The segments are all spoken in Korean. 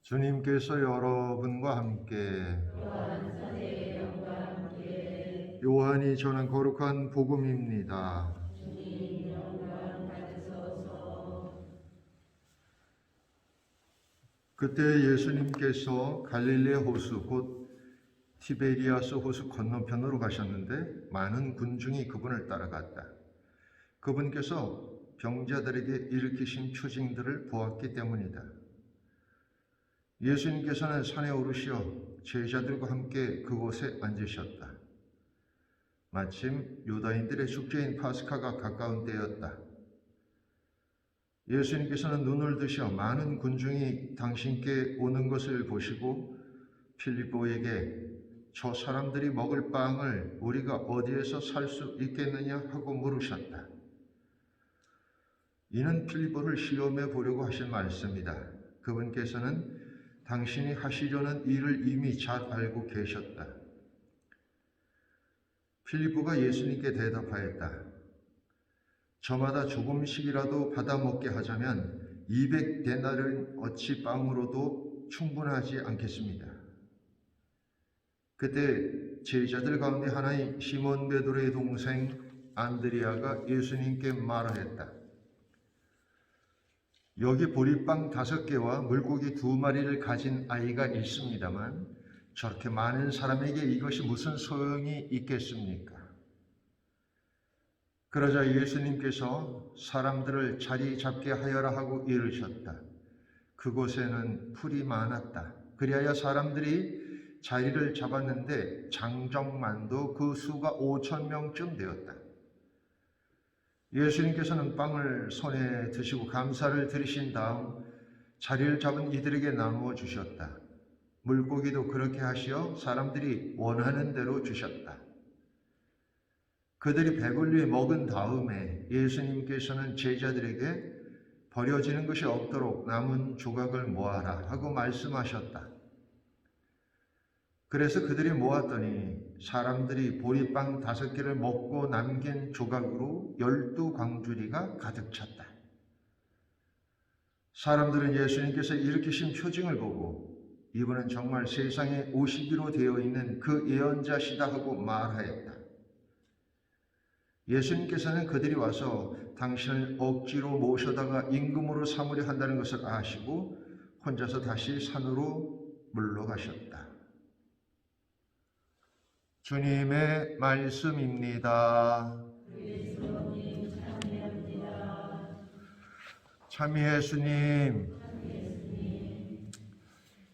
주님께서 여러분과 함께 요한이 전한 거룩한 복음입니다. 그때 예수님께서 갈릴리 호수 곧 티베리아스 호수 건너편으로 가셨는데 많은 군중이 그분을 따라갔다. 그분께서 병자들에게 일으키신 표징들을 보았기 때문이다. 예수님께서는 산에 오르시어 제자들과 함께 그곳에 앉으셨다. 마침 유다인들의 축제인 파스카가 가까운 때였다. 예수님께서는 눈을 드셔 많은 군중이 당신께 오는 것을 보시고 필립보에게 저 사람들이 먹을 빵을 우리가 어디에서 살 수 있겠느냐 하고 물으셨다. 이는 필립보를 시험해 보려고 하신 말씀이다. 그분께서는 당신이 하시려는 일을 이미 잘 알고 계셨다. 필립보가 예수님께 대답하였다. 저마다 조금씩이라도 받아 먹게 하자면 200데나리온 어치 빵으로도 충분하지 않겠습니다. 그때 제자들 가운데 하나인 시몬 베드로의 동생 안드레아가 예수님께 말하였다. 여기 보리빵 5개와 물고기 2마리를 가진 아이가 있습니다만 저렇게 많은 사람에게 이것이 무슨 소용이 있겠습니까? 그러자 예수님께서 사람들을 자리 잡게 하여라 하고 이르셨다. 그곳에는 풀이 많았다. 그리하여 사람들이 자리를 잡았는데 장정만도 그 수가 5,000명쯤 되었다. 예수님께서는 빵을 손에 드시고 감사를 드리신 다음 자리를 잡은 이들에게 나누어 주셨다. 물고기도 그렇게 하시어 사람들이 원하는 대로 주셨다. 그들이 배불리 먹은 다음에 예수님께서는 제자들에게 버려지는 것이 없도록 남은 조각을 모아라 하고 말씀하셨다. 그래서 그들이 모았더니 사람들이 보리빵 5개를 먹고 남긴 조각으로 12광주리가 가득 찼다. 사람들은 예수님께서 일으키신 표징을 보고 이분은 정말 세상에 오시기로 되어 있는 그 예언자시다 하고 말하였다. 예수님께서는 그들이 와서 당신을 억지로 모셔다가 임금으로 삼으려 한다는 것을 아시고 혼자서 다시 산으로 물러가셨다. 주님의 말씀입니다. 참 예수님,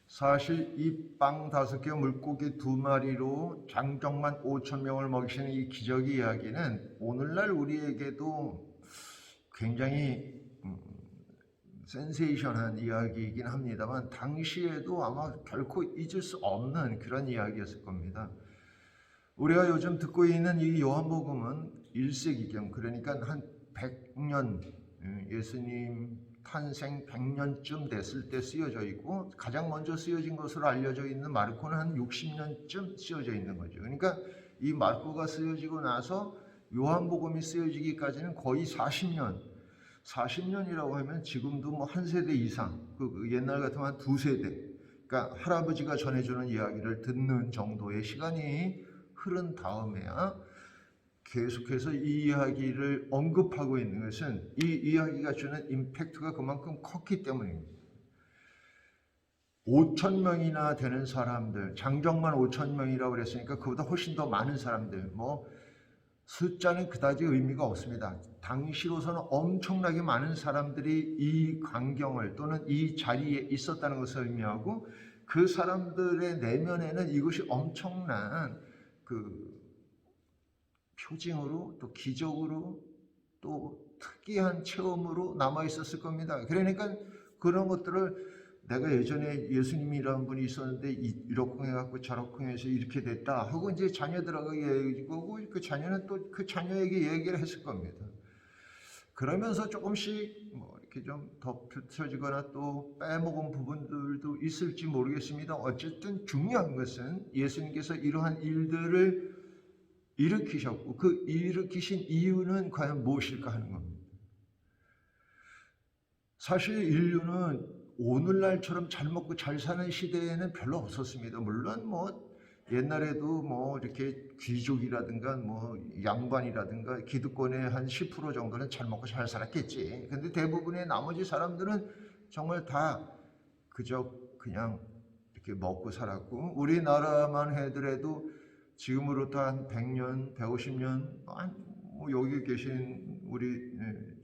사실 이 빵 5개 물고기 2마리로 장정만 5,000명을 먹이시는 이 기적의 이야기는 오늘날 우리에게도 굉장히 센세이션한 이야기이긴 합니다만 당시에도 아마 결코 잊을 수 없는 그런 이야기였을 겁니다. 우리가 요즘 듣고 있는 이 요한복음은 1세기경, 그러니까 한 100년, 예수님 탄생 100년쯤 됐을 때 쓰여져 있고 가장 먼저 쓰여진 것으로 알려져 있는 마르코는 한 60년쯤 쓰여져 있는 거죠. 그러니까 이 마르코가 쓰여지고 나서 요한복음이 쓰여지기까지는 거의 40년, 40년이라고 하면 지금도 뭐 한 세대 이상, 그 옛날 같으면 한 2세대, 그러니까 할아버지가 전해주는 이야기를 듣는 정도의 시간이 흐른 다음에야 계속해서 이 이야기를 언급하고 있는 것은 이 이야기가 주는 임팩트가 그만큼 컸기 때문입니다. 5,000명이나 되는 사람들, 장정만 5,000명이라고 그랬으니까 그보다 훨씬 더 많은 사람들, 뭐 숫자는 그다지 의미가 없습니다. 당시로서는 엄청나게 많은 사람들이 이 광경을 또는 이 자리에 있었다는 것을 의미하고 그 사람들의 내면에는 이것이 엄청난 그 표징으로 또 기적으로 또 특이한 체험으로 남아 있었을 겁니다. 그러니까 그런 것들을 내가 예전에 예수님이라는 분이 있었는데 이렇게 해갖고 저렇게 해서 이렇게 됐다 하고 이제 자녀들하고 얘기하고 그 자녀는 또 그 자녀에게 얘기를 했을 겁니다. 그러면서 조금씩 뭐 이렇게 좀 덧붙여지거나 또 빼먹은 부분들도 있을지 모르겠습니다. 어쨌든 중요한 것은 예수님께서 이러한 일들을 일으키셨고 그 일으키신 이유는 과연 무엇일까 하는 겁니다. 사실 인류는 오늘날처럼 잘 먹고 잘 사는 시대에는 별로 없었습니다. 물론 뭐 옛날에도 뭐 이렇게 귀족이라든가 뭐 양반이라든가 기득권의 한 10% 정도는 잘 먹고 잘 살았겠지. 근데 대부분의 나머지 사람들은 정말 다 그저 그냥 이렇게 먹고 살았고, 우리나라만 해더라도 지금으로부터 한 100년, 150년, 뭐 여기 계신 우리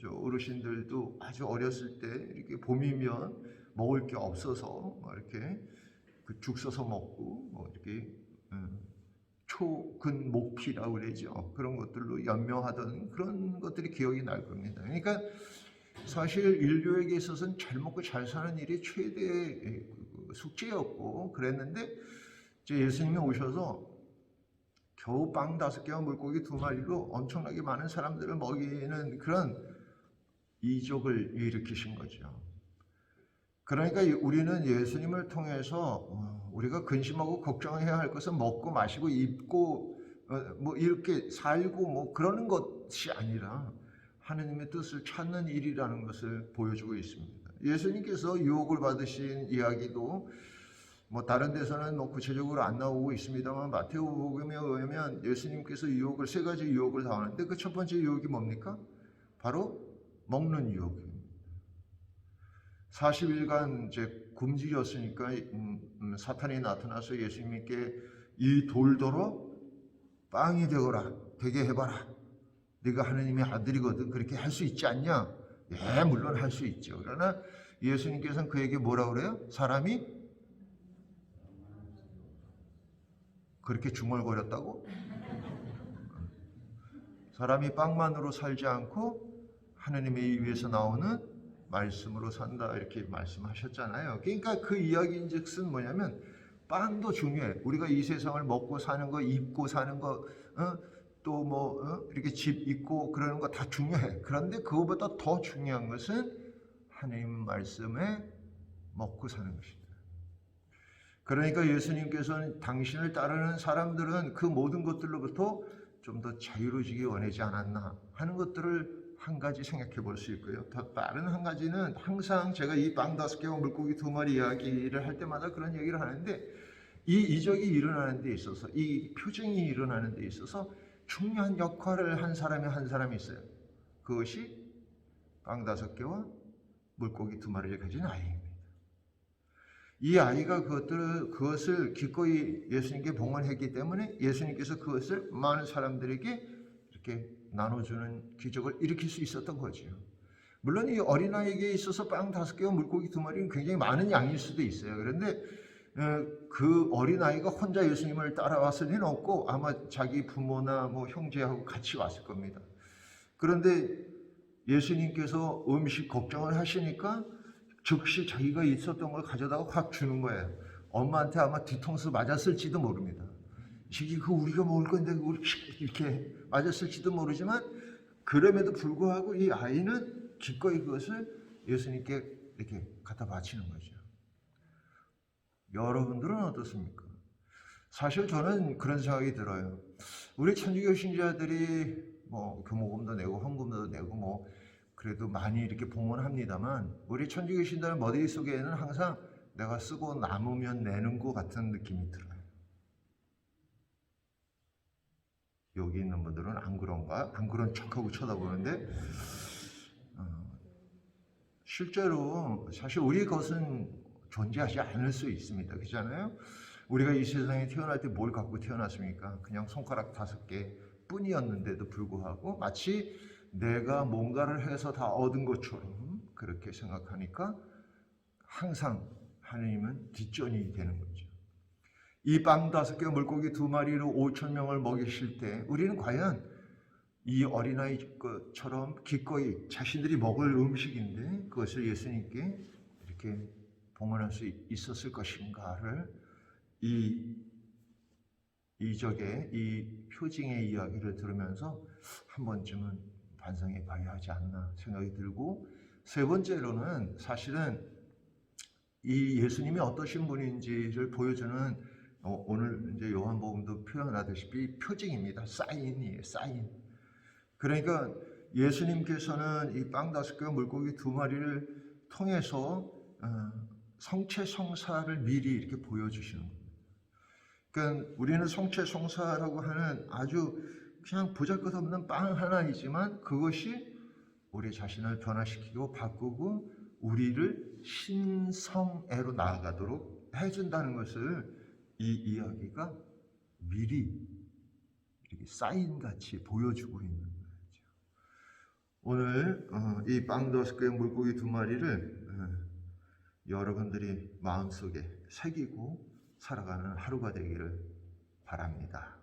저 어르신들도 아주 어렸을 때 이렇게 봄이면 먹을 게 없어서 뭐 이렇게 그 죽 써서 먹고 뭐 이렇게 초근목피라고 그러죠. 그런 것들로 연명하던 그런 것들이 기억이 날 겁니다. 그러니까 사실 인류에게 있어서는 잘 먹고 잘 사는 일이 최대의 숙제였고 그랬는데, 이제 예수님이 오셔서 겨우 빵 5개와 물고기 2마리로 엄청나게 많은 사람들을 먹이는 그런 이적을 일으키신 거죠. 그러니까 우리는 예수님을 통해서 우리가 근심하고 걱정해야 할 것은 먹고 마시고 입고 뭐 이렇게 살고 뭐 그러는 것이 아니라 하느님의 뜻을 찾는 일이라는 것을 보여주고 있습니다. 예수님께서 유혹을 받으신 이야기도 뭐 다른 데서는 뭐 구체적으로 안 나오고 있습니다만, 마태복음에 의하면 예수님께서 유혹을 3가지 유혹을 당하는데 그 첫 번째 유혹이 뭡니까? 바로 먹는 유혹입니다. 40일간 이제 굶주렸으니까 사탄이 나타나서 예수님께 이 돌더러 빵이 되게 해봐라. 네가 하느님의 아들이거든. 그렇게 할 수 있지 않냐? 예, 물론 할 수 있죠. 그러나 예수님께서는 그에게 뭐라 그래요? 사람이 그렇게 중얼거렸다고? 사람이 빵만으로 살지 않고 하느님의 입에서 나오는 말씀으로 산다, 이렇게 말씀하셨잖아요. 그러니까 그 이야기인즉슨 뭐냐면 빵도 중요해. 우리가 이 세상을 먹고 사는 거, 입고 사는 거, 또 뭐 이렇게 집 있고 그러는 거 다 중요해. 그런데 그거보다 더 중요한 것은 하느님 말씀에 먹고 사는 것이다. 그러니까 예수님께서는 당신을 따르는 사람들은 그 모든 것들로부터 좀 더 자유로워지기 원하지 않았나 하는 것들을 한 가지 생각해 볼 수 있고요. 더 다른 한 가지는, 항상 제가 이 빵 5개와 물고기 2마리 이야기를 할 때마다 그런 얘기를 하는데, 이 이적이 일어나는 데 있어서, 이 표징이 일어나는 데 있어서 중요한 역할을 한 사람이 있어요. 그것이 빵 5개와 물고기 2마리를 가진 아이입니다. 이 아이가 그것을 기꺼이 예수님께 봉헌했기 때문에 예수님께서 그것을 많은 사람들에게 이렇게 나눠주는 기적을 일으킬 수 있었던 거죠. 물론 이 어린아이에게 있어서 빵 5개와 물고기 2마리는 굉장히 많은 양일 수도 있어요. 그런데 그 어린아이가 혼자 예수님을 따라왔을 리는 없고 아마 자기 부모나 뭐 형제하고 같이 왔을 겁니다. 그런데 예수님께서 음식 걱정을 하시니까 즉시 자기가 있었던 걸 가져다가 확 주는 거예요. 엄마한테 아마 뒤통수 맞았을지도 모릅니다. 이게 그 우리가 먹을 건데 이렇게 맞았을지도 모르지만, 그럼에도 불구하고 이 아이는 기꺼이 그것을 예수님께 이렇게 갖다 바치는 거죠. 여러분들은 어떻습니까? 사실 저는 그런 생각이 들어요. 우리 천주교 신자들이 뭐 교목금도 내고 헌금도 내고 뭐 그래도 많이 이렇게 봉헌합니다만, 우리 천주교 신자들 머릿속에는 항상 내가 쓰고 남으면 내는 것 같은 느낌이 들어요. 여기 있는 분들은 안 그런가? 안 그런 척하고 쳐다보는데, 실제로 사실 우리 것은 존재하지 않을 수 있습니다. 그렇잖아요? 우리가 이 세상에 태어날 때 뭘 갖고 태어났습니까? 그냥 손가락 5개 뿐이었는데도 불구하고 마치 내가 뭔가를 해서 다 얻은 것처럼 그렇게 생각하니까 항상 하느님은 뒷전이 되는 거죠. 이 빵 5개와 물고기 2마리로 5,000명을 먹이실 때 우리는 과연 이 어린아이 것처럼 기꺼이 자신들이 먹을 음식인데 그것을 예수님께 이렇게 봉헌할 수 있었을 것인가를 이 이적의, 이 표징의 이야기를 들으면서 한 번쯤은 반성해 봐야 하지 않나 생각이 들고, 3번째로는 사실은 이 예수님이 어떠신 분인지를 보여주는 오늘 이제 요한복음도 표현하듯이 표징입니다. 사인이에요. 사인. 그러니까 예수님께서는 이 빵 5개와 물고기 2마리를 통해서 성체성사를 미리 이렇게 보여주시는 겁니다. 그러니까 우리는 성체성사라고 하는 아주 그냥 보잘것없는 빵 하나이지만 그것이 우리 자신을 변화시키고 바꾸고 우리를 신성애로 나아가도록 해준다는 것을 이 이야기가 미리 이렇게 사인같이 보여주고 있는 거죠. 오늘 이 빵 5개 물고기 2마리를 여러분들이 마음속에 새기고 살아가는 하루가 되기를 바랍니다.